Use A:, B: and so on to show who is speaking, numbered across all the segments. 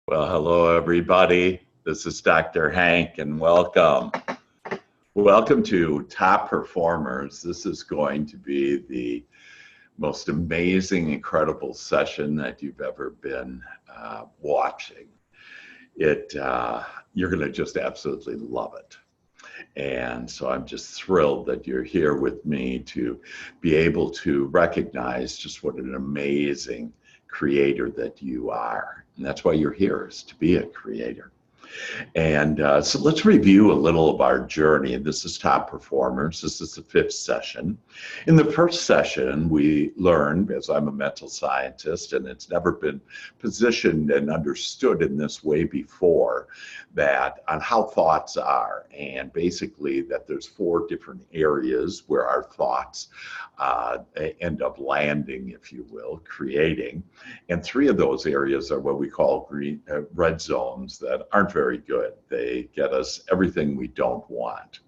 A: Well, hello, everybody. This is Dr. Hank, and welcome. Welcome to Top Performers. This is going to be the most amazing, incredible session that you've ever been watching. You're going to just absolutely love it. And so I'm just thrilled that you're here with me to be able to recognize just what an amazing creator that you are. And that's why you're here, is to be a creator. And so let's review a little of our journey. This is Top Performers. This is the fifth session. In the first session, we learned, as I'm a mental scientist, and it's never been positioned and understood in this way before, that on how thoughts are, and basically that there's four different areas where our thoughts end up landing, if you will, creating. And three of those areas are what we call red zones that aren't very good. They get us everything we don't want.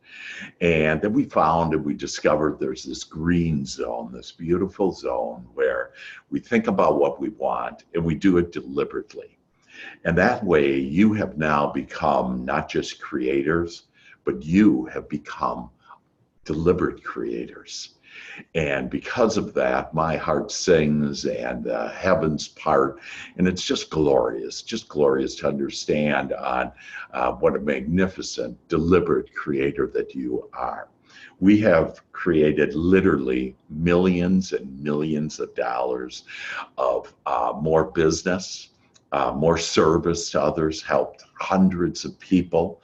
A: And then we found and we discovered there's this green zone, this beautiful zone where we think about what we want and we do it deliberately. And that way you have now become not just creators, but you have become deliberate creators. And because of that, my heart sings and heavens part. And it's just glorious to understand on what a magnificent, deliberate creator that you are. We have created literally millions and millions of dollars of more business, more service to others, helped hundreds of people.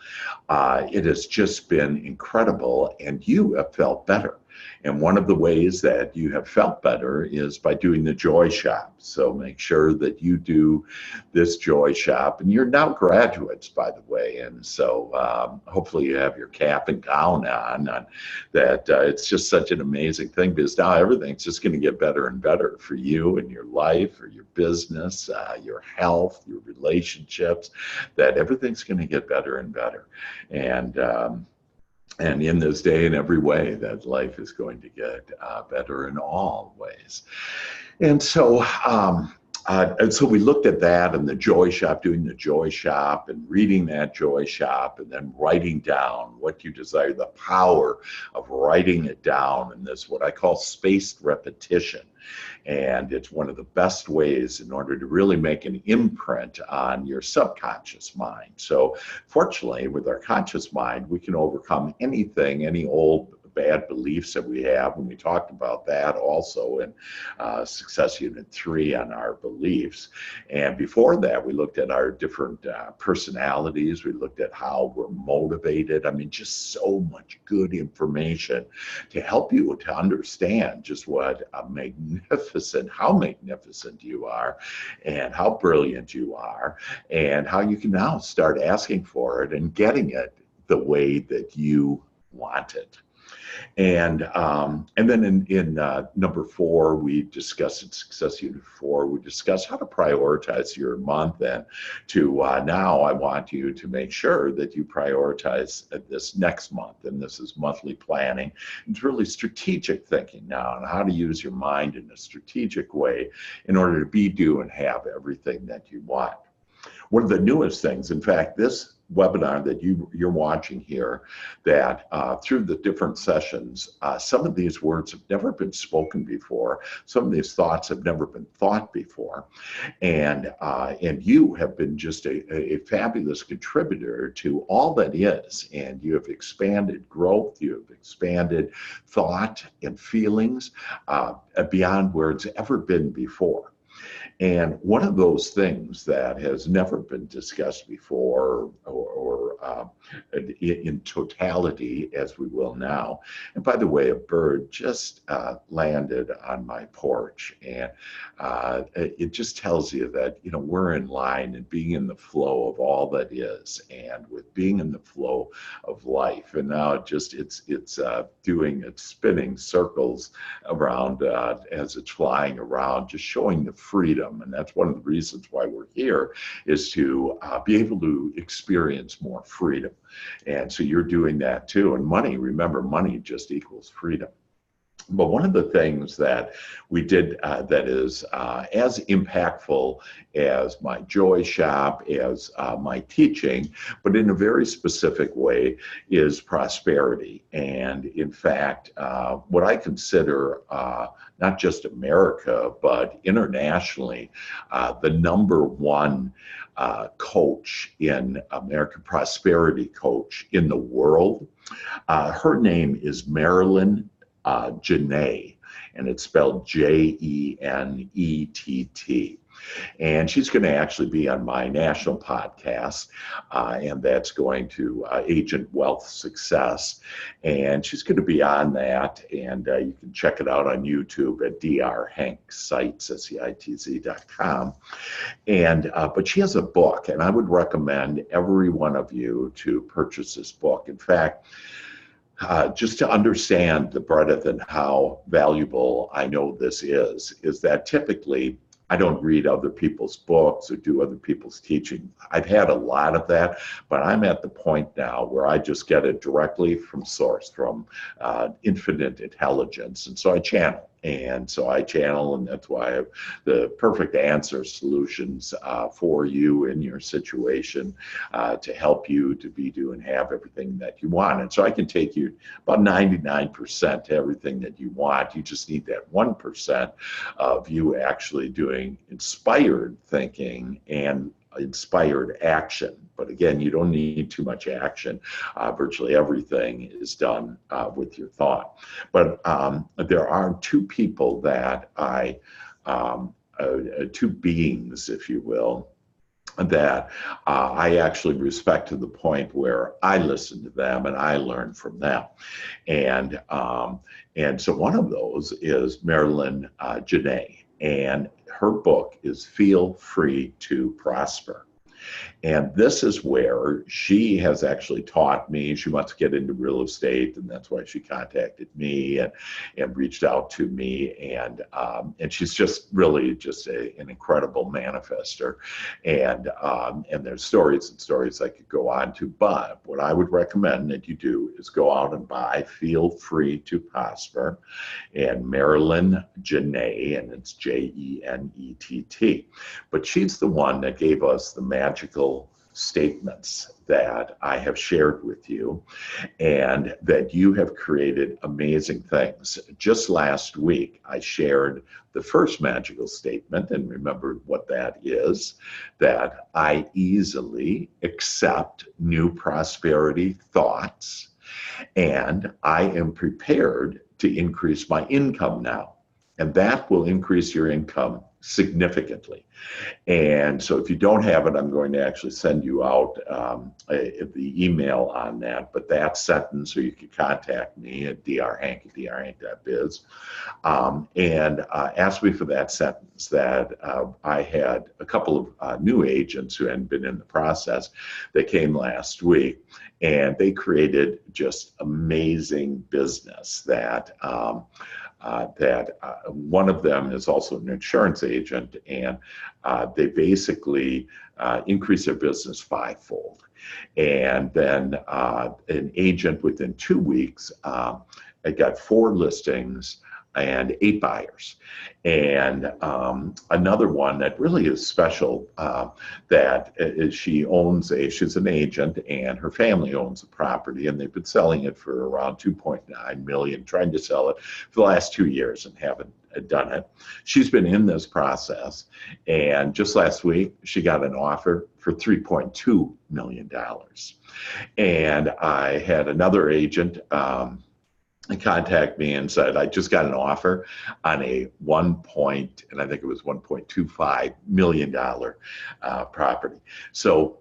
A: It has just been incredible, and you have felt better. And one of the ways that you have felt better is by doing the Joy Shop. So make sure that you do this Joy Shop. And you're now graduates, by the way. And so hopefully you have your cap and gown on that. It's just such an amazing thing, because now everything's just going to get better and better for you and your life or your business, your health, your relationships, that everything's going to get better and better. And in this day, in every way, that life is going to get better in all ways. And so we looked at that and the Joy Shop, doing the Joy Shop and reading that Joy Shop and then writing down what you desire, the power of writing it down in this, what I call spaced repetition. And it's one of the best ways in order to really make an imprint on your subconscious mind. So fortunately, with our conscious mind, we can overcome anything, any old bad beliefs that we have, and we talked about that also in Success Unit 3 on our beliefs. And before that, we looked at our different personalities. We looked at how we're motivated. I mean, just so much good information to help you to understand just what how magnificent you are, and how brilliant you are, and how you can now start asking for it and getting it the way that you want it. And then in number 4, we discussed in Success Unit 4, we discussed how to prioritize your month. And to now I want you to make sure that you prioritize this next month. And this is monthly planning. It's really strategic thinking now on how to use your mind in a strategic way in order to be, do, and have everything that you want. One of the newest things, in fact, this webinar that you're watching here, that through the different sessions, some of these words have never been spoken before. Some of these thoughts have never been thought before. And you have been just a fabulous contributor to all that is. And you have expanded growth, you have expanded thought and feelings beyond where it's ever been before. And one of those things that has never been discussed before or in totality, as we will now. And by the way, a bird just landed on my porch, and it just tells you that, you know, we're in line and being in the flow of all that is, and with being in the flow of life. And now it's spinning circles around as it's flying around, just showing the freedom. And that's one of the reasons why we're here, is to be able to experience more freedom. And so you're doing that too. And money, remember, money just equals freedom. But one of the things that we did that is as impactful as my Joy Shop, as my teaching, but in a very specific way, is prosperity. And in fact, what I consider not just America, but internationally, the number one coach in American prosperity coach in the world. Her name is Marilyn Jenett, and it's spelled Jenett. And she's going to actually be on my national podcast, and that's going to Agent Wealth Success. And she's going to be on that, and you can check it out on YouTube at drhanksites.com. And but she has a book, and I would recommend every one of you to purchase this book. In fact, just to understand the breadth and how valuable I know this is that typically I don't read other people's books or do other people's teaching. I've had a lot of that, but I'm at the point now where I just get it directly from source, from infinite intelligence. And so I channel. And that's why I have the perfect answer solutions for you in your situation to help you to be, do, and have everything that you want. And so I can take you about 99% to everything that you want. You just need that 1% of you actually doing inspired thinking and inspired action. But again, you don't need too much action. Virtually everything is done with your thought. But there are two people that two beings, if you will, that I actually respect to the point where I listen to them and I learn from them. And so one of those is Marilyn Jenett. And her book is Feel Free to Prosper. And this is where she has actually taught me. She wants to get into real estate, and that's why she contacted me and reached out to me. And she's just really just an incredible manifester. And there's stories and stories I could go on to. But what I would recommend that you do is go out and buy Feel Free to Prosper and Marilyn Jenett, and it's Jenett. But she's the one that gave us the magical statements that I have shared with you, and that you have created amazing things. Just last week, I shared the first magical statement, and remember what that is, that I easily accept new prosperity thoughts, and I am prepared to increase my income now. And that will increase your income significantly. And so if you don't have it, I'm going to actually send you out the email on that. But that sentence, or you can contact me at drhank@drhank.biz and ask me for that sentence. That I had a couple of new agents who hadn't been in the process that came last week, and they created just amazing business that one of them is also an insurance agent, and they basically increased their business fivefold. And then an agent within 2 weeks, I got 4 listings and 8 buyers. And another one that really is special, that is she's an agent, and her family owns a property, and they've been selling it for around 2.9 million, trying to sell it for the last 2 years and haven't done it. She's been in this process, and just last week she got an offer for $3.2 million. And I had another agent contact me and said, I just got an offer on a $1.25 million property. So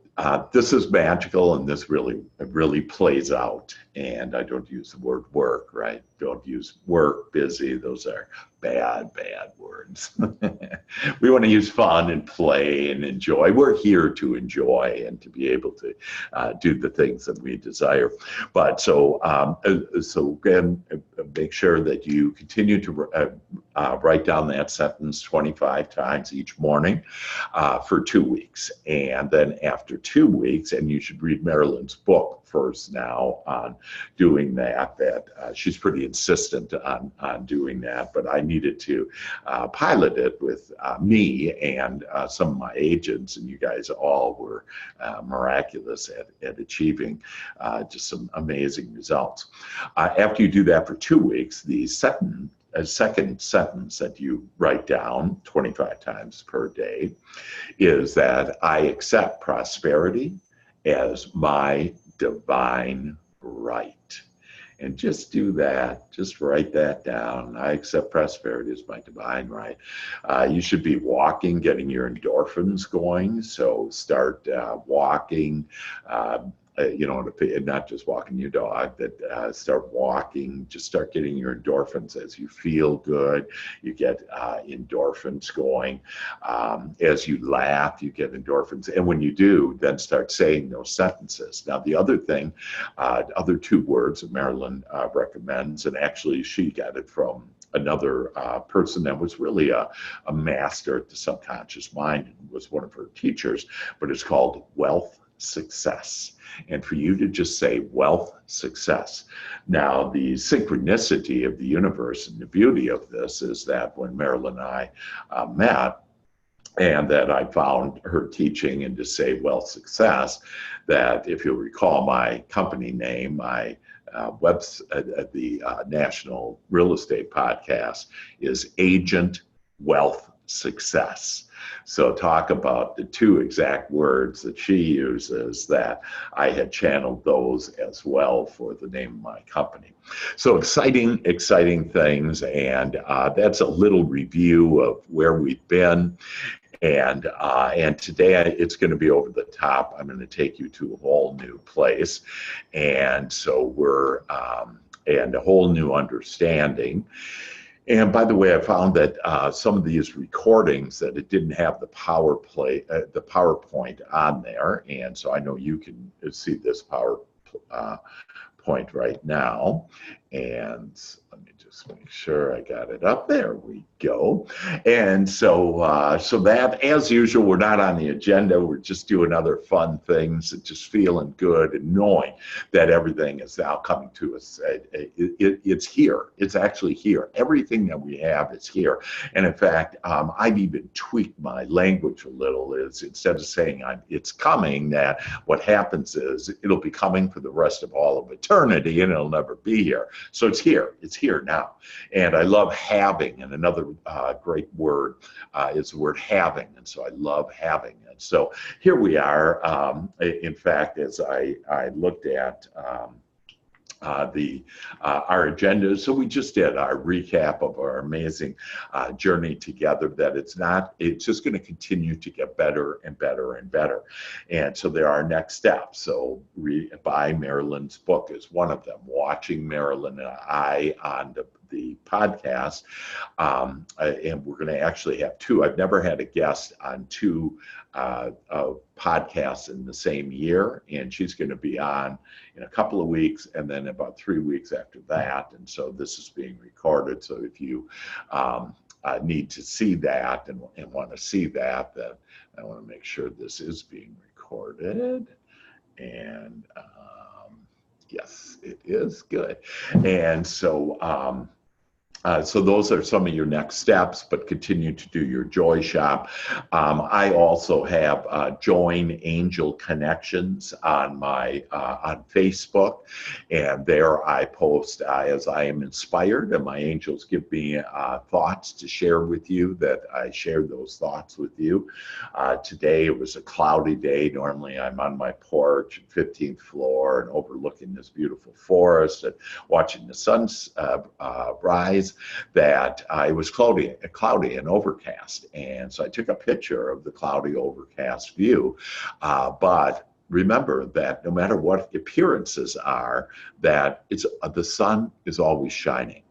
A: this is magical, and this really plays out. And I don't use the word work, right? Don't use work, busy. Those are bad words. We want to use fun and play and enjoy. We're here to enjoy and to be able to do the things that we desire. But so again, make sure that you continue to write down that sentence 25 times each morning for 2 weeks. And then after 2 weeks, and you should read Marilyn's book, first now on doing that, she's pretty insistent on doing that, but I needed to pilot it with me and some of my agents, and you guys all were miraculous at achieving just some amazing results. After you do that for 2 weeks, the second sentence that you write down 25 times per day is that I accept prosperity as my divine right. And just do that. Just write that down. I accept prosperity as my divine right. You should be walking, getting your endorphins going. So start walking. Not just walking your dog, but start walking, just start getting your endorphins. As you feel good, you get endorphins going. As you laugh, you get endorphins. And when you do, then start saying those sentences. Now, the other thing, other 2 words that Marilyn recommends, and actually she got it from another person that was really a master at the subconscious mind and was one of her teachers, but it's called wealth success. And for you to just say wealth success. Now, the synchronicity of the universe and the beauty of this is that when Marilyn and I met, and that I found her teaching and to say wealth success, that if you'll recall my company name, my the National Real Estate Podcast is Agent Wealth Success. So talk about the 2 exact words that she uses, that I had channeled those as well for the name of my company. So exciting things, and that's a little review of where we've been. And today it's going to be over the top. I'm going to take you to a whole new place, and so we're and a whole new understanding. And by the way, I found that some of these recordings that it didn't have the PowerPoint on there, and so I know you can see this PowerPoint right now. And let me just make sure I got it up. There we go. And so that, as usual, we're not on the agenda. We're just doing other fun things and just feeling good and knowing that everything is now coming to us. It's here. It's actually here. Everything that we have is here. And in fact, I've even tweaked my language a little. Is instead of saying it's coming, that what happens is it'll be coming for the rest of all of eternity, and it'll never be here. So it's here. It's here now. And I love having, and another great word is the word having. And so I love having it. So here we are. In fact, as I looked at our agenda. So we just did our recap of our amazing journey together, that it's just going to continue to get better and better and better. And so there are next steps. So buy Marilyn's book is one of them. Watching Marilyn and I on the podcast, and we're going to actually have 2. I've never had a guest on 2 podcasts in the same year, and she's going to be on in a couple of weeks, and then about 3 weeks after that. And so this is being recorded. So if you need to see that and want to see that, then I want to make sure this is being recorded. And yes, it is good. And so so those are some of your next steps, but continue to do your Joy Shop. I also have Join Angel Connections on my on Facebook, and there I post as I am inspired, and my angels give me thoughts to share with you, that I share those thoughts with you. Today it was a cloudy day. Normally I'm on my porch, 15th floor, and overlooking this beautiful forest and watching the sun rise. That it was cloudy and overcast, and so I took a picture of the cloudy overcast view, but remember that no matter what appearances are, that the sun is always shining.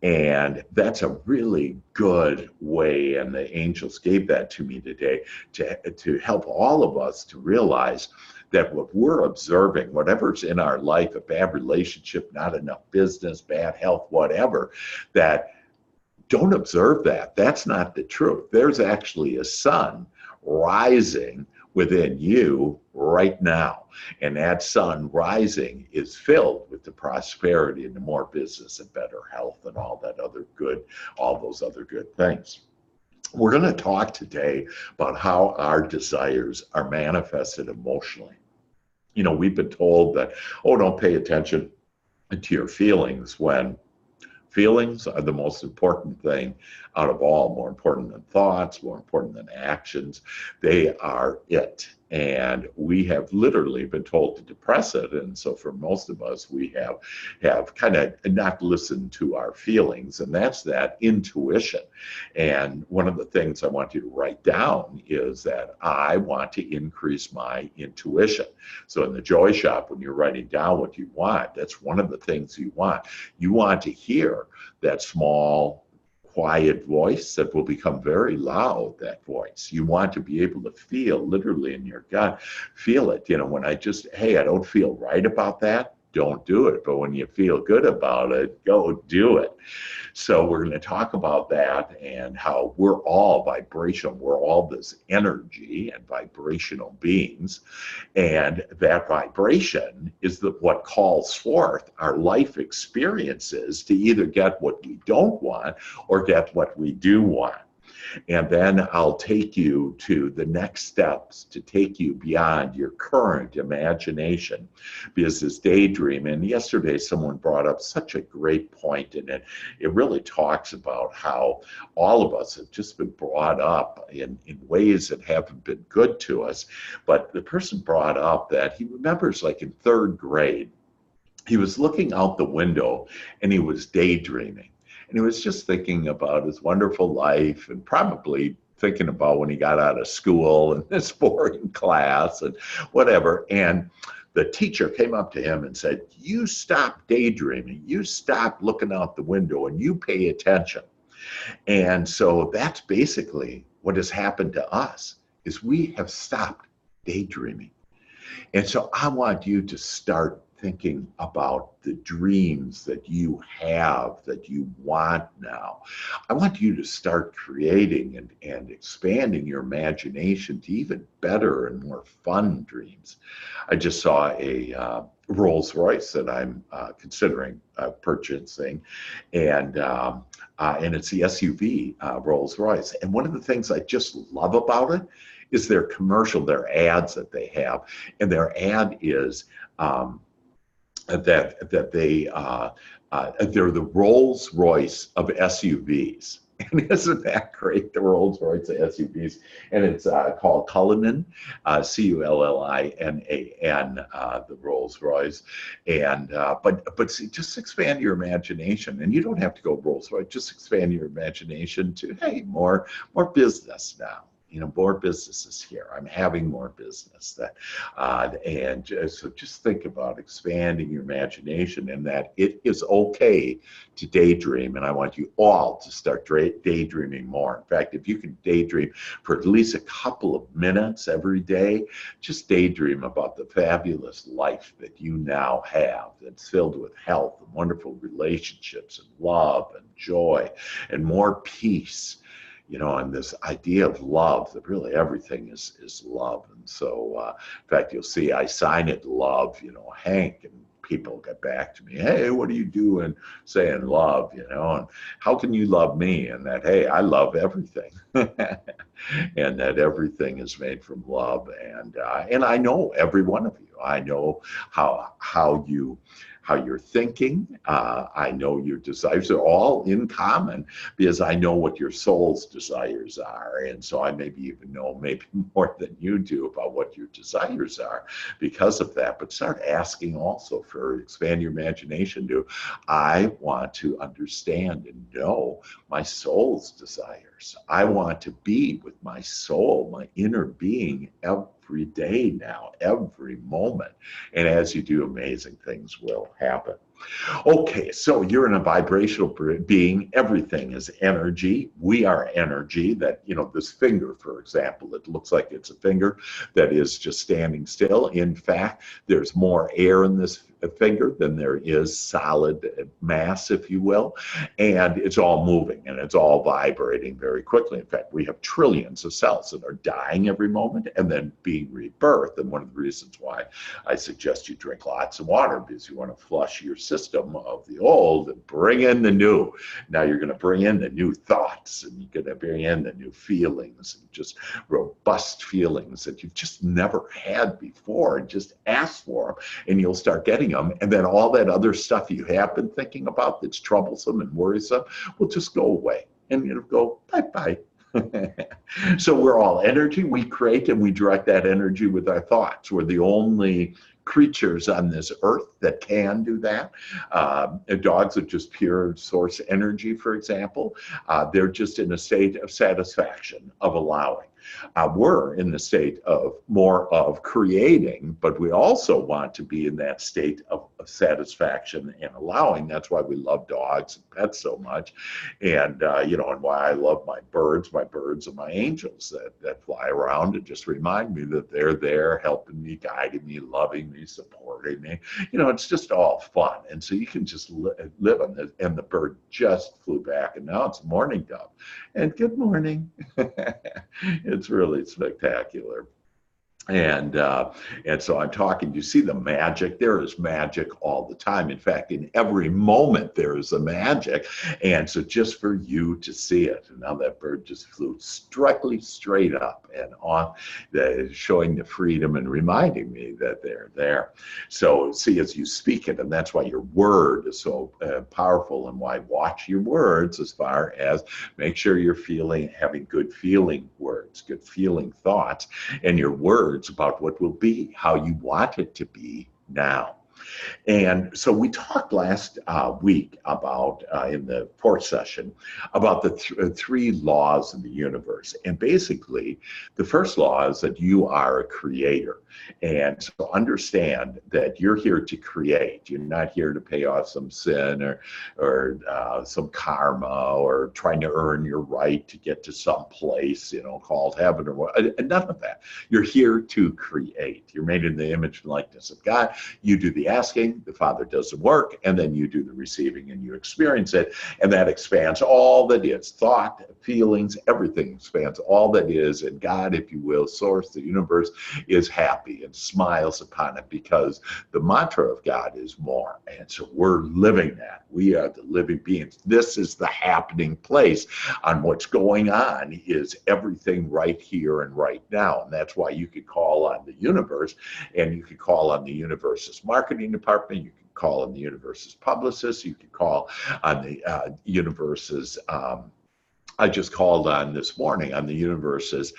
A: And that's a really good way, and the angels gave that to me today, to help all of us to realize that what we're observing, whatever's in our life, a bad relationship, not enough business, bad health, whatever, that don't observe that. That's not the truth. There's actually a sun rising within you right now. And that sun rising is filled with the prosperity and the more business and better health and all that other good, all those other good things. We're going to talk today about how our desires are manifested emotionally. You know, we've been told that, oh, don't pay attention to your feelings, when feelings are the most important thing out of all, more important than thoughts, more important than actions. They are it. And we have literally been told to depress it. And so for most of us, we have kind of not listened to our feelings, and that's that intuition. And one of the things I want you to write down is that I want to increase my intuition. So in the Joy Shop, when you're writing down what you want, that's one of the things you want. You want to hear that small, quiet voice that will become very loud, that voice. You want to be able to feel, literally in your gut, feel it. You know, when I just, hey, I don't feel right about that, don't do it. But when you feel good about it, go do it. So we're going to talk about that and how we're all vibrational. We're all this energy and vibrational beings. And that vibration is what calls forth our life experiences to either get what we don't want or get what we do want. And then I'll take you to the next steps to take you beyond your current imagination. Because this daydream, and yesterday someone brought up such a great point in it. It really talks about how all of us have just been brought up in ways that haven't been good to us. But the person brought up that he remembers, like in third grade, he was looking out the window and he was daydreaming. And he was just thinking about his wonderful life and probably thinking about when he got out of school and this boring class and whatever. And the teacher came up to him and said, you stop daydreaming, you stop looking out the window and you pay attention. And so that's basically what has happened to us, is we have stopped daydreaming. And so I want you to start thinking about the dreams that you have, that you want now. I want you to start creating and expanding your imagination to even better and more fun dreams. I just saw a Rolls Royce that I'm considering purchasing, and it's the SUV Rolls Royce. And one of the things I just love about it is their commercial, their ads that they have. And their ad is that they're the Rolls Royce of SUVs. And isn't that great, the Rolls Royce of SUVs? And it's called Cullinan, Cullinan, the Rolls Royce. And but see, just expand your imagination, and you don't have to go Rolls Royce. Just expand your imagination to, hey, more business now. You know, more businesses here. I'm having more business. So just think about expanding your imagination, and that it is okay to daydream. And I want you all to start daydreaming more. In fact, if you can daydream for at least a couple of minutes every day, just daydream about the fabulous life that you now have, that's filled with health and wonderful relationships and love and joy and more peace. You know, and this idea of love, that really everything is love. And so, in fact, you'll see I sign it love, you know, Hank, and people get back to me, hey, what are you doing saying love, you know, and how can you love me? And that, hey, I love everything. And that everything is made from love. And I know every one of you. I know how you're thinking. I know your desires are all in common, because I know what your soul's desires are. And so I maybe even know maybe more than you do about what your desires are because of that. But start asking also expand your imagination to, I want to understand and know my soul's desires. I want to be with my soul, my inner being, every day now, every moment. And as you do, amazing things will happen. Okay, so you're in a vibrational being. Everything is energy. We are energy. That, you know, this finger, for example, it looks like it's a finger that is just standing still. In fact, there's more air in this finger than there is solid mass, if you will. And it's all moving and it's all vibrating very quickly. In fact, we have trillions of cells that are dying every moment and then being rebirthed. And one of the reasons why I suggest you drink lots of water, because you want to flush your system of the old and bring in the new. Now you're going to bring in the new thoughts, and you're going to bring in the new feelings, and just robust feelings that you've just never had before, and just ask for them and you'll start getting them. And then all that other stuff you have been thinking about that's troublesome and worrisome will just go away, and it'll go bye-bye. So we're all energy. We create and we direct that energy with our thoughts. We're the only creatures on this earth that can do that. Dogs are just pure source energy, for example. They're just in a state of satisfaction, of allowing. We're in the state of more of creating, but we also want to be in that state of satisfaction and allowing. That's why we love dogs and pets so much. And, and why I love my birds. My birds are my angels that fly around and just remind me that they're there helping me, guiding me, loving me, supporting me. It's just all fun. And so you can just live on this. And the bird just flew back, and now it's a morning dove. And good morning. It's really spectacular. And so I'm talking, you see the magic? There is magic all the time. In fact, in every moment, there is a magic. And so just for you to see it, and now that bird just flew directly straight up and on, showing the freedom and reminding me that they're there. So see, as you speak it, and that's why your word is so powerful, and why watch your words, as far as make sure you're having good feeling words, good feeling thoughts, and your words about what will be, how you want it to be now. And so we talked last week about, in the fourth session, about the three laws of the universe. And basically, the first law is that you are a creator. And so understand that you're here to create. You're not here to pay off some sin or some karma, or trying to earn your right to get to some place, called heaven or what. None of that. You're here to create. You're made in the image and likeness of God. You do the asking, the Father does the work, and then you do the receiving and you experience it. And that expands all that is, thought, feelings, everything expands all that is. And God, if you will, source, the universe, is happy and smiles upon it, because the mantra of God is more. And so we're living that. We are the living beings. This is the happening place. On what's going on is everything right here and right now. And that's why you could call on the universe, and you could call on the universe's marketing department. You can call on the universe's publicist. You could call on the universe's I just called on this morning on the universe's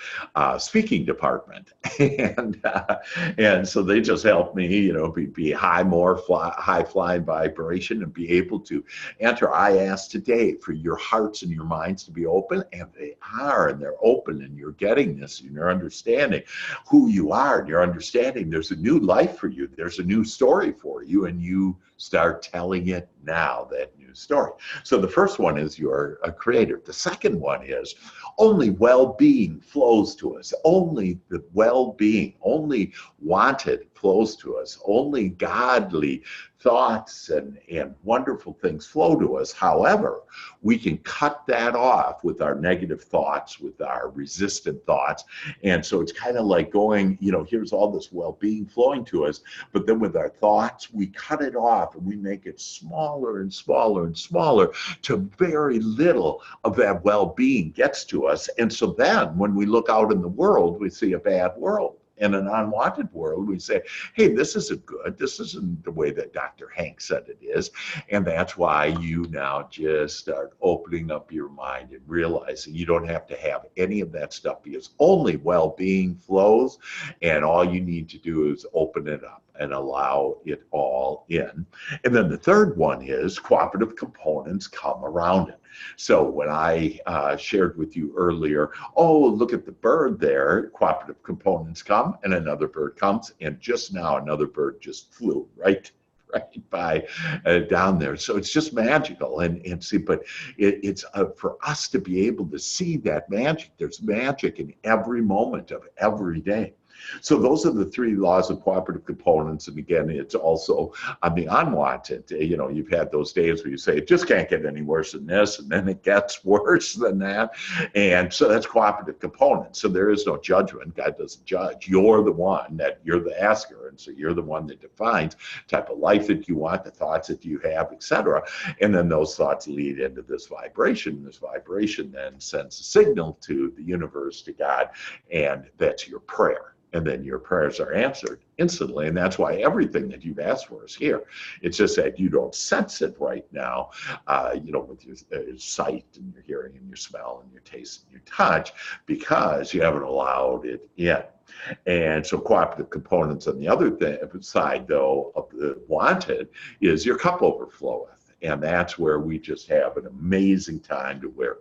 A: speaking department, and so they just helped me, be high flying vibration, and be able to enter. I asked today for your hearts and your minds to be open, and they are, and they're open, and you're getting this, and you're understanding who you are, and you're understanding there's a new life for you, there's a new story for you, and you start telling it now, that new story. So the first one is you're a creator. The second one is only well-being flows to us. Only the well-being, only wanted flows to us. Only godly thoughts and wonderful things flow to us. However, we can cut that off with our negative thoughts, with our resistant thoughts. And so it's kind of like going, here's all this well-being flowing to us, but then with our thoughts, we cut it off and we make it smaller and smaller and smaller, to very little of that well-being gets to us. And so then when we look out in the world, we see a bad world. In an unwanted world, we say, hey, this isn't good. This isn't the way that Dr. Hank said it is. And that's why you now just start opening up your mind and realizing you don't have to have any of that stuff, because only well-being flows. And all you need to do is open it up and allow it all in. And then the third one is cooperative components come around it. So when I shared with you earlier, oh, look at the bird there, cooperative components come, and another bird comes, and just now another bird just flew right by down there. So it's just magical. And see, but it's for us to be able to see that magic. There's magic in every moment of every day. So those are the three laws of cooperative components. And again, it's also on the unwanted. You know, you've had those days where you say, it just can't get any worse than this, and then it gets worse than that. And so that's cooperative components. So there is no judgment. God doesn't judge. You're the one you're the asker. And so you're the one that defines the type of life that you want, the thoughts that you have, etc. And then those thoughts lead into this vibration. This vibration then sends a signal to the universe, to God, and that's your prayer. And then your prayers are answered instantly. And that's why everything that you've asked for is here. It's just that you don't sense it right now, you know, with your sight and your hearing and your smell and your taste and your touch, because you haven't allowed it in. And so cooperative components on the other side, though, of the wanted is your cup overfloweth. And that's where we just have an amazing time to where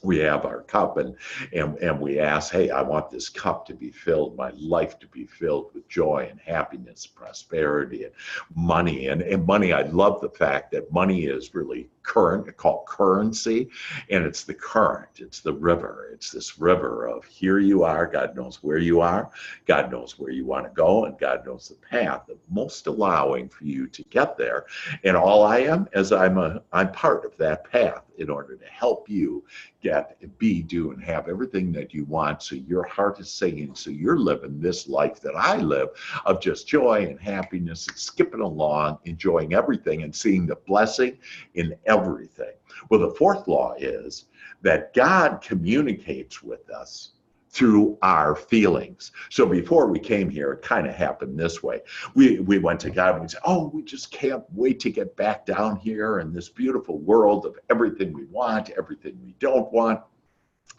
A: we have our cup and we ask, hey, I want this cup to be filled, my life to be filled with joy and happiness, prosperity and money. And money, I love the fact that money is really called currency, and it's the current, it's the river. It's this river of here you are, God knows where you are, God knows where you want to go, and God knows the path of most allowing for you to get there. And all I am is I'm part of that path in order to help you do, and have everything that you want, so your heart is singing, so you're living this life that I live of just joy and happiness and skipping along, enjoying everything and seeing the blessing in everything. Well, the fourth law is that God communicates with us through our feelings. So before we came here, it kind of happened this way. We went to God and we said, oh, we just can't wait to get back down here in this beautiful world of everything we want, everything we don't want.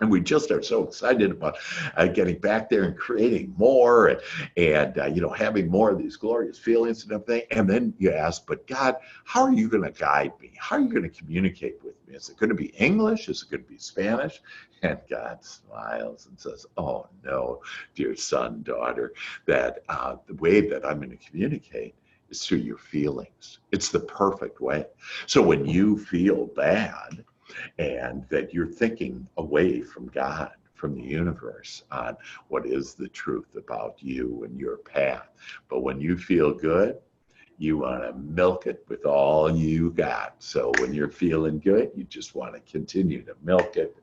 A: And we just are so excited about getting back there and creating more and you know, having more of these glorious feelings and everything. And then you ask, but God, how are you going to guide me? How are you going to communicate with me? Is it going to be English? Is it going to be Spanish? And God smiles and says, oh no, dear son, daughter, that the way that I'm going to communicate is through your feelings. It's the perfect way. So when you feel bad, and that you're thinking away from God, from the universe, on what is the truth about you and your path. But when you feel good, you want to milk it with all you got. So when you're feeling good, you just want to continue to milk it,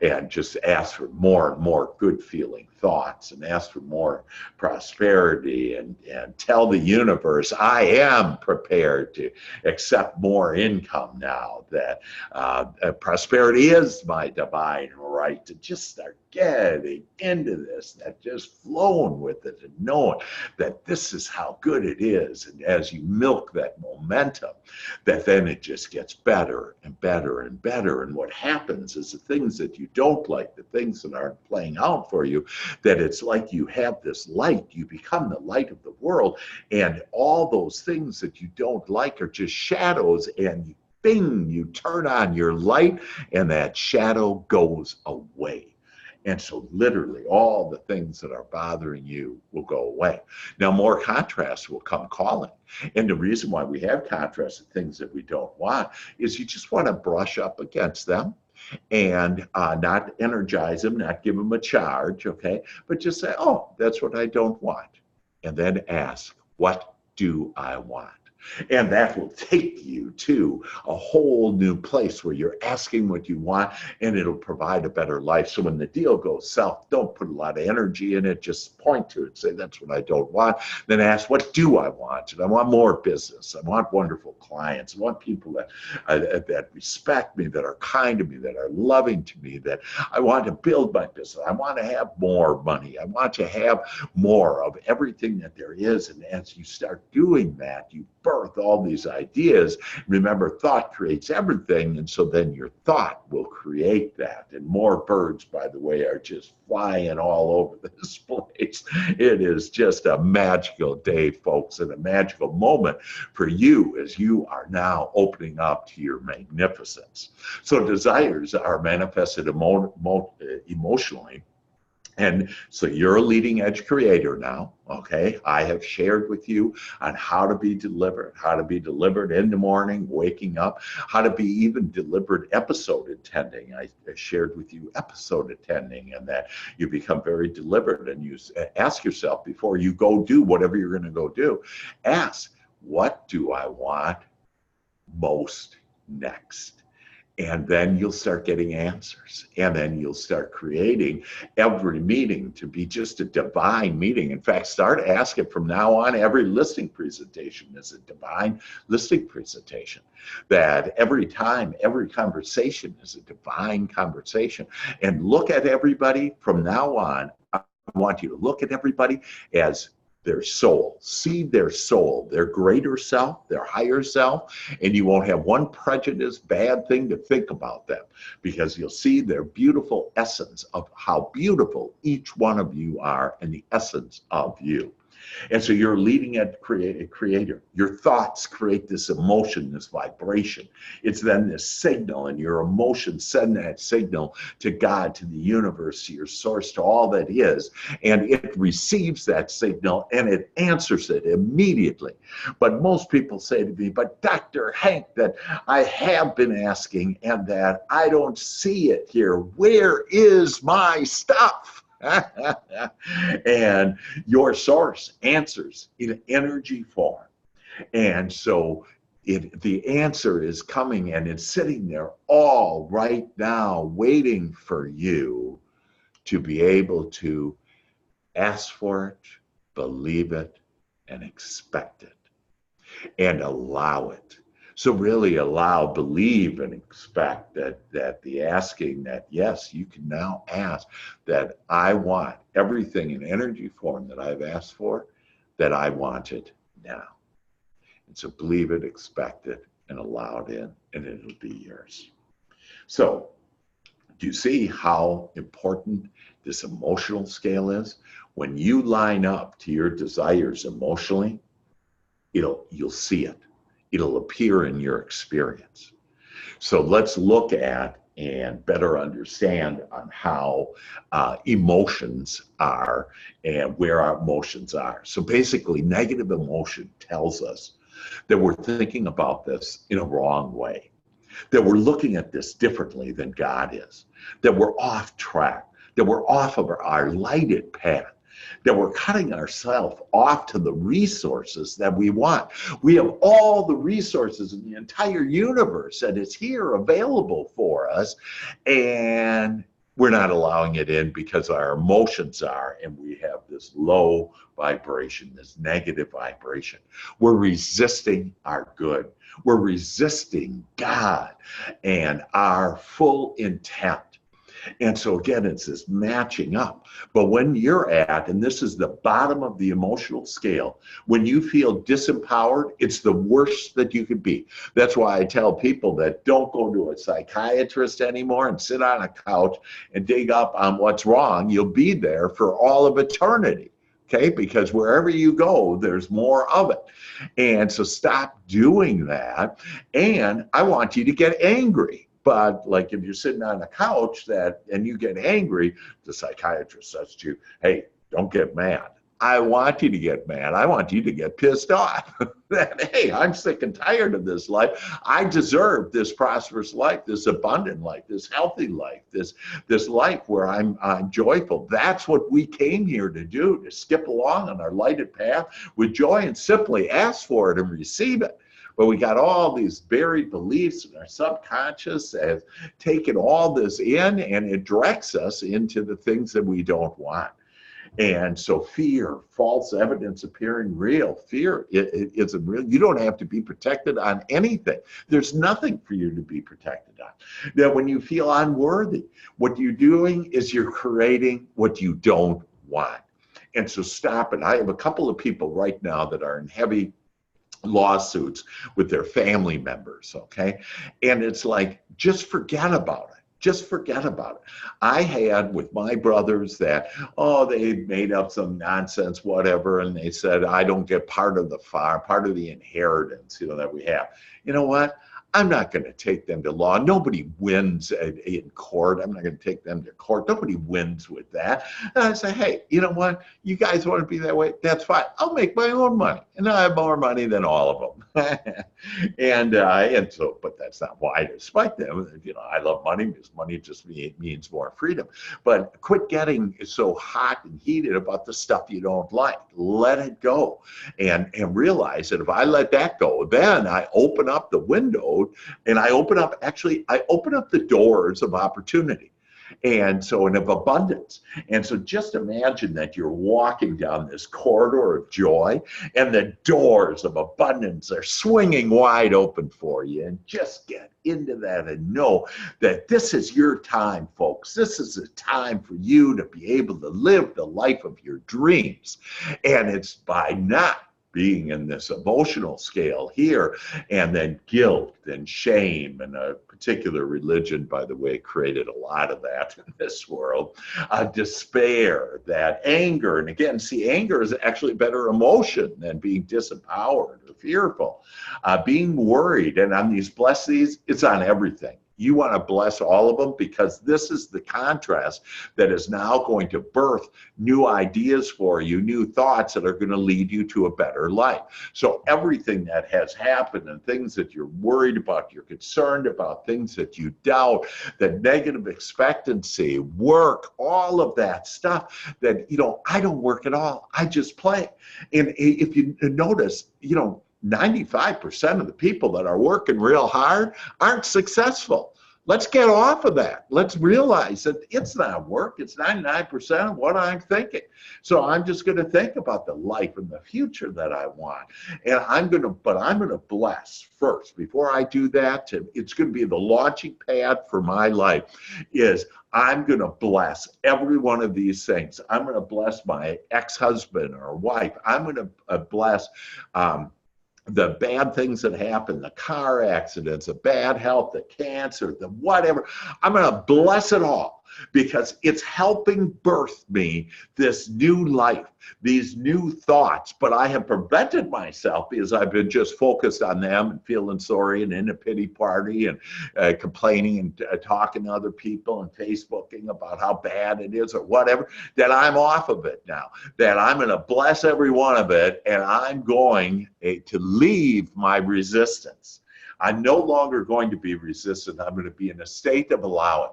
A: and just ask for more and more good feeling thoughts, and ask for more prosperity, and tell the universe, I am prepared to accept more income now, that prosperity is my divine right, to just start getting into this, that just flowing with it and knowing that this is how good it is. And as you milk that momentum, that then it just gets better and better and better. And what happens is the things that you don't like, the things that aren't playing out for you, that it's like you have this light, you become the light of the world, and all those things that you don't like are just shadows, and bing, you turn on your light and that shadow goes away. And so literally all the things that are bothering you will go away. Now more contrast will come calling. And the reason why we have contrast of things that we don't want is you just want to brush up against them and not energize them, not give them a charge, okay? But just say, oh, that's what I don't want. And then ask, what do I want? And that will take you to a whole new place where you're asking what you want, and it'll provide a better life. So when the deal goes south, don't put a lot of energy in it. Just point to it. Say, that's what I don't want. Then ask, what do I want? And I want more business. I want wonderful clients. I want people that respect me, that are kind to me, that are loving to me, that I want to build my business. I want to have more money. I want to have more of everything that there is. And as you start doing that, you birth all these ideas. Remember, thought creates everything, and so then your thought will create that. And more birds, by the way, are just flying all over this place. It is just a magical day, folks, and a magical moment for you as you are now opening up to your magnificence. So desires are manifested emotionally And so you're a leading edge creator now, okay? I have shared with you on how to be delivered in the morning, waking up, how to be even delivered episode attending. I shared with you episode attending, and that you become very deliberate, and you ask yourself before you go do whatever you're going to go do, ask, what do I want most next? And then you'll start getting answers. And then you'll start creating every meeting to be just a divine meeting. In fact, start asking from now on, every listing presentation is a divine listing presentation. That every time, every conversation is a divine conversation. And look at everybody from now on. I want you to look at everybody as their soul, see their soul, their greater self, their higher self, and you won't have one prejudice, bad thing to think about them, because you'll see their beautiful essence of how beautiful each one of you are and the essence of you. And so you're a leading edge creator. Your thoughts create this emotion, this vibration. It's then this signal, and your emotions send that signal to God, to the universe, to your source, to all that is. And it receives that signal and it answers it immediately. But most people say to me, but Dr. Hank, that I have been asking and that I don't see it here. Where is my stuff? And your source answers in energy form. And so the answer is coming, and it's sitting there all right now waiting for you to be able to ask for it, believe it, and expect it, and allow it. So really allow, believe, and expect that the asking, that yes, you can now ask that I want everything in energy form that I've asked for, that I want it now. And so believe it, expect it, and allow it in, and it'll be yours. So do you see how important this emotional scale is? When you line up to your desires emotionally, you'll see it. It'll appear in your experience. So let's look at and better understand on how emotions are and where our emotions are. So basically, negative emotion tells us that we're thinking about this in a wrong way, that we're looking at this differently than God is, that we're off track, that we're off of our lighted path, that we're cutting ourselves off to the resources that we want. We have all the resources in the entire universe that is here available for us, and we're not allowing it in because our emotions are, and we have this low vibration, this negative vibration. We're resisting our good. We're resisting God and our full intent. And so again, it's this matching up. But when you're at, and this is the bottom of the emotional scale, when you feel disempowered, it's the worst that you could be. That's why I tell people that don't go to a psychiatrist anymore and sit on a couch and dig up on what's wrong. You'll be there for all of eternity. Okay, because wherever you go, there's more of it. And so stop doing that. And I want you to get angry. But like if you're sitting on a couch and you get angry, the psychiatrist says to you, hey, don't get mad. I want you to get mad. I want you to get pissed off. That, hey, I'm sick and tired of this life. I deserve this prosperous life, this abundant life, this healthy life, this life where I'm joyful. That's what we came here to do, to skip along on our lighted path with joy and simply ask for it and receive it. But we got all these buried beliefs, and our subconscious has taken all this in, and it directs us into the things that we don't want. And so fear, false evidence appearing real. Fear it isn't real. You don't have to be protected on anything. There's nothing for you to be protected on. Now, when you feel unworthy, what you're doing is you're creating what you don't want. And so stop it. I have a couple of people right now that are in heavy lawsuits with their family members, okay? And it's like, just forget about it. Just forget about it. I had with my brothers that, they made up some nonsense, whatever, and they said, I don't get part of the farm, part of the inheritance, that we have. You know what? I'm not going to take them to law. Nobody wins in court. I'm not going to take them to court. Nobody wins with that. And I say, hey, you know what? You guys want to be that way? That's fine. I'll make my own money. And I have more money than all of them. and so, but that's not why I despite them. You know, I love money because money just means more freedom. But quit getting so hot and heated about the stuff you don't like. Let it go. And realize that if I let that go, then I open up the window and I open up the doors of opportunity. And so, and of abundance. And so just imagine that you're walking down this corridor of joy and the doors of abundance are swinging wide open for you. And just get into that and know that this is your time, folks. This is a time for you to be able to live the life of your dreams. And it's by not being in this emotional scale here, and then guilt and shame, and a particular religion, by the way, created a lot of that in this world, despair, that anger. And again, see, anger is actually a better emotion than being disempowered or fearful. Being worried, and on these blessings, it's on everything. You want to bless all of them because this is the contrast that is now going to birth new ideas for you, new thoughts that are going to lead you to a better life. So everything that has happened and things that you're worried about, you're concerned about, things that you doubt, the negative expectancy, work, all of that stuff that, you know, I don't work at all. I just play. And if you notice, you know, 95% of the people that are working real hard aren't successful. Let's get off of that. Let's realize that it's not work. It's 99% of what I'm thinking. So I'm just going to think about the life and the future that I want. And I'm going to bless first. Before I do that, it's going to be the launching pad for my life is I'm going to bless every one of these things. I'm going to bless my ex-husband or wife. I'm going to bless, the bad things that happen, the car accidents, the bad health, the cancer, the whatever. I'm going to bless it all because it's helping birth me this new life, these new thoughts. But I have prevented myself because I've been just focused on them and feeling sorry and in a pity party and complaining and talking to other people and Facebooking about how bad it is or whatever, that I'm off of it now, that I'm going to bless every one of it and I'm going to leave my resistance. I'm no longer going to be resistant. I'm going to be in a state of allowing.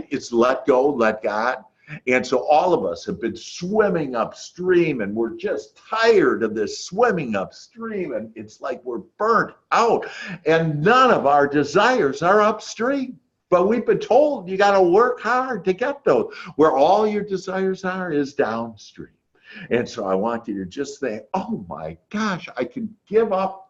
A: It's let go, let God. And so all of us have been swimming upstream and we're just tired of this swimming upstream and it's like we're burnt out and none of our desires are upstream. But we've been told you got to work hard to get those. Where all your desires are is downstream. And so I want you to just think, oh my gosh, I can give up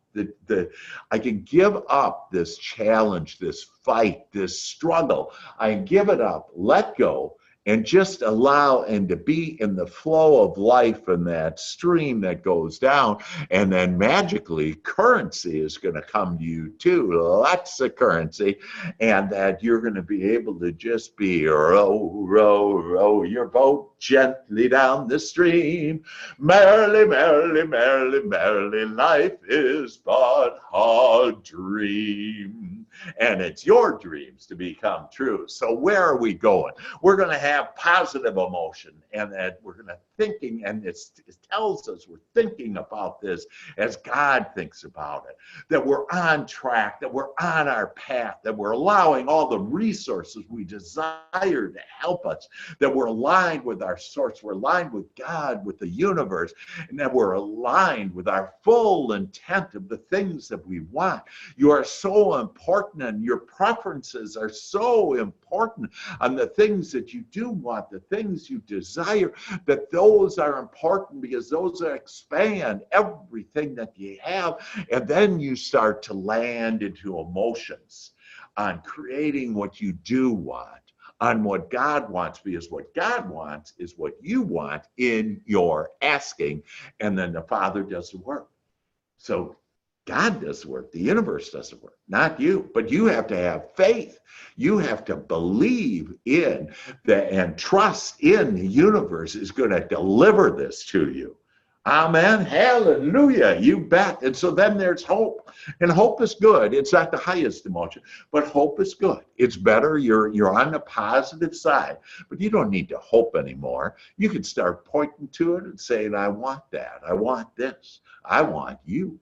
A: I can give up this challenge, this fight, this struggle. I can give it up, let go, and just allow and to be in the flow of life and that stream that goes down. And then magically currency is going to come to you too, lots of currency, and that you're going to be able to just be row, row, row your boat gently down the stream. Merrily, merrily, merrily, merrily, life is but a dream. And it's your dreams to become true. So where are we going? We're going to have positive emotion, and that we're going to thinking, and it tells us we're thinking about this as God thinks about it, that we're on track, that we're on our path, that we're allowing all the resources we desire to help us, that we're aligned with our source, we're aligned with God, with the universe, and that we're aligned with our full intent of the things that we want. You are so important, and your preferences are so important on the things that you do want, the things you desire, that those are important because those expand everything that you have. And then you start to land into emotions on creating what you do want, on what God wants, because what God wants is what you want in your asking, and then the Father does the work. So God does the work, the universe does the work, not you. But you have to have faith. You have to believe in and trust in the universe is going to deliver this to you. Amen. Hallelujah. You bet. And so then there's hope. And hope is good. It's not the highest emotion, but hope is good. It's better. You're on the positive side, but you don't need to hope anymore. You can start pointing to it and saying, I want that. I want this. I want you.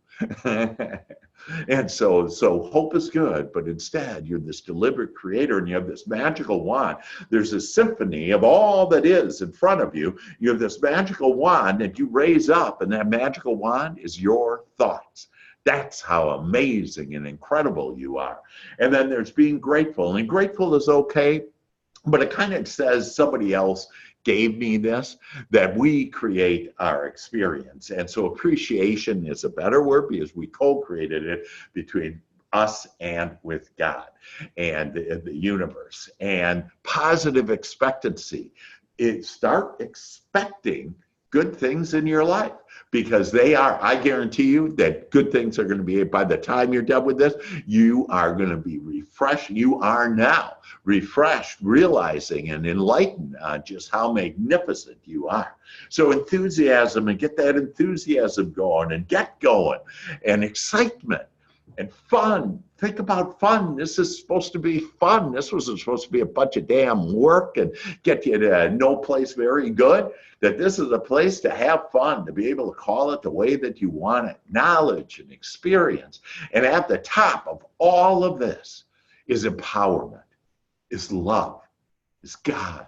A: And so hope is good, but instead you're this deliberate creator and you have this magical wand. There's a symphony of all that is in front of you. You have this magical wand that you raise up, and that magical wand is your thoughts. That's how amazing and incredible you are. And then there's being grateful, and grateful is okay, but it kind of says somebody else gave me this, that we create our experience. And so appreciation is a better word because we co-created it between us and with God and the universe. And positive expectancy. Start expecting good things in your life, because they are, I guarantee you that good things are going to be, by the time you're done with this, you are going to be refreshed. You are now refreshed, realizing and enlightened on just how magnificent you are. So enthusiasm, and get that enthusiasm going, and get going, and excitement and fun. Think about fun. This is supposed to be fun. This wasn't supposed to be a bunch of damn work and get you to no place very good. That this is a place to have fun, to be able to call it the way that you want it. Knowledge and experience. And at the top of all of this is empowerment, is love, is God,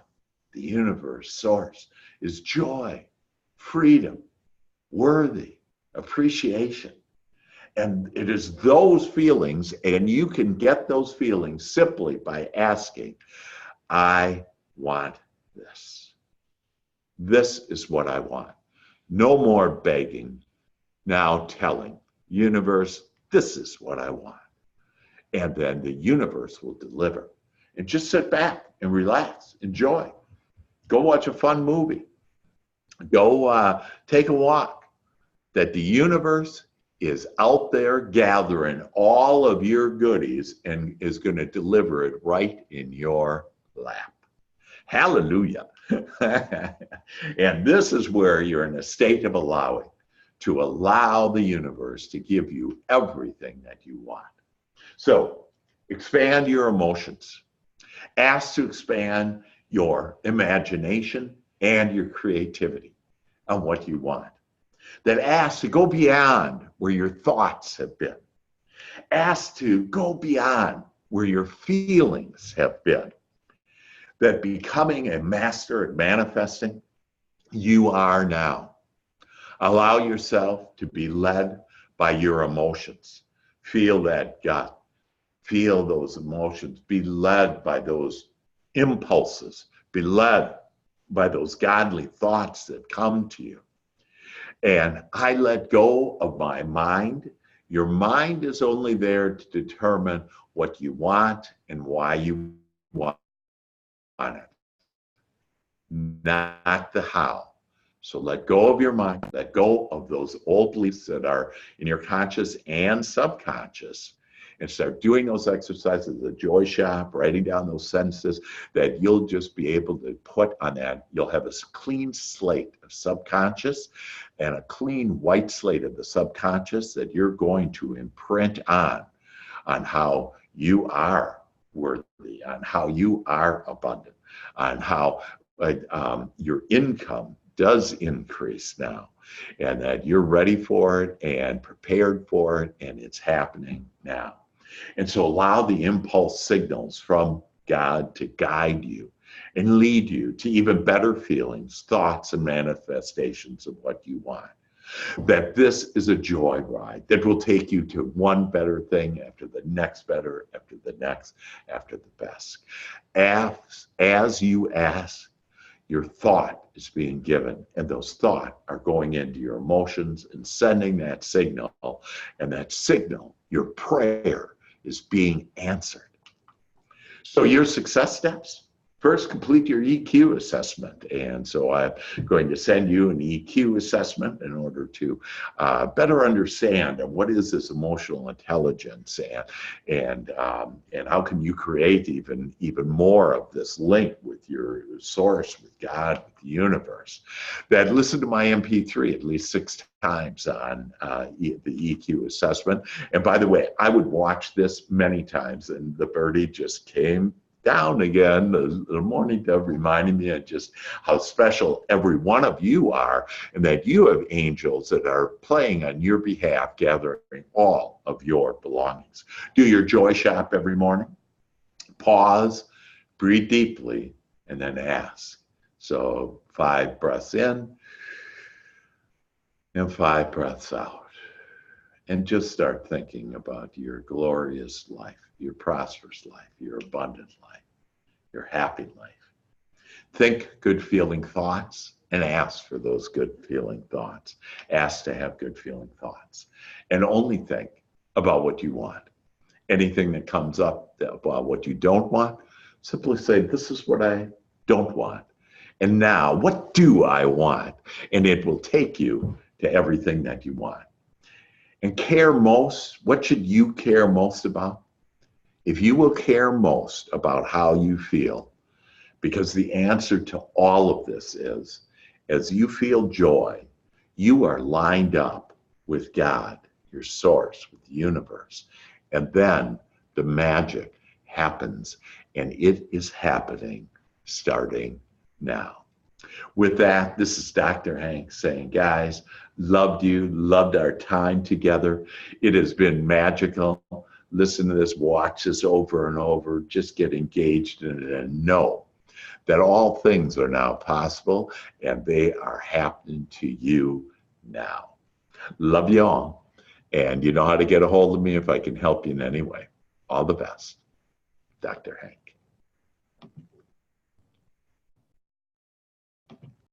A: the universe, source, is joy, freedom, worthy, appreciation. And it is those feelings, and you can get those feelings simply by asking, I want this. This is what I want. No more begging, now telling, universe, this is what I want. And then the universe will deliver. And just sit back and relax, enjoy. Go watch a fun movie. Go take a walk. That the universe is out there gathering all of your goodies and is going to deliver it right in your lap. Hallelujah. And this is where you're in a state of allowing, to allow the universe to give you everything that you want. So expand your emotions. Ask to expand your imagination and your creativity on what you want. That asks to go beyond where your thoughts have been. Ask to go beyond where your feelings have been. That becoming a master at manifesting, you are now. Allow yourself to be led by your emotions. Feel that gut. Feel those emotions. Be led by those impulses. Be led by those godly thoughts that come to you. And I let go of my mind. Your mind is only there to determine what you want and why you want it, not the how. So let go of your mind, let go of those old beliefs that are in your conscious and subconscious, and start doing those exercises, the joy shop, writing down those sentences that you'll just be able to put on that. You'll have a clean slate of subconscious and a clean white slate of the subconscious that you're going to imprint on how you are worthy, on how you are abundant, on how your income does increase now, and that you're ready for it and prepared for it, and it's happening now. And so allow the impulse signals from God to guide you and lead you to even better feelings, thoughts, and manifestations of what you want. That this is a joy ride that will take you to one better thing after the next better, after the next, after the best. As you ask, your thought is being given, and those thoughts are going into your emotions and sending that signal, and that signal, your prayer, is being answered. So your success steps, First, complete your EQ assessment. And so I'm going to send you an EQ assessment in order to better understand what is this emotional intelligence, and how can you create even more of this link with your source, with God, with the universe. Then listen to my MP3 at least 6 times on the EQ assessment. And by the way, I would watch this many times, and the birdie just came down again, the morning dove, reminding me of just how special every one of you are, and that you have angels that are playing on your behalf, gathering all of your belongings. Do your joy shop every morning. Pause, breathe deeply, and then ask. So 5 breaths in and 5 breaths out. And just start thinking about your glorious life, your prosperous life, your abundant life, your happy life. Think good feeling thoughts and ask for those good feeling thoughts. Ask to have good feeling thoughts. And only think about what you want. Anything that comes up about what you don't want, simply say, this is what I don't want. And now, what do I want? And it will take you to everything that you want. And care most, what should you care most about? If you will care most about how you feel, because the answer to all of this is, as you feel joy, you are lined up with God, your source, with the universe. And then the magic happens, and it is happening starting now. With that, this is Dr. Hank saying, guys, loved you, loved our time together. It has been magical. Listen to this, watch this over and over, just get engaged in it and know that all things are now possible and they are happening to you now. Love you all. And you know how to get a hold of me if I can help you in any way. All the best. Dr. Hank.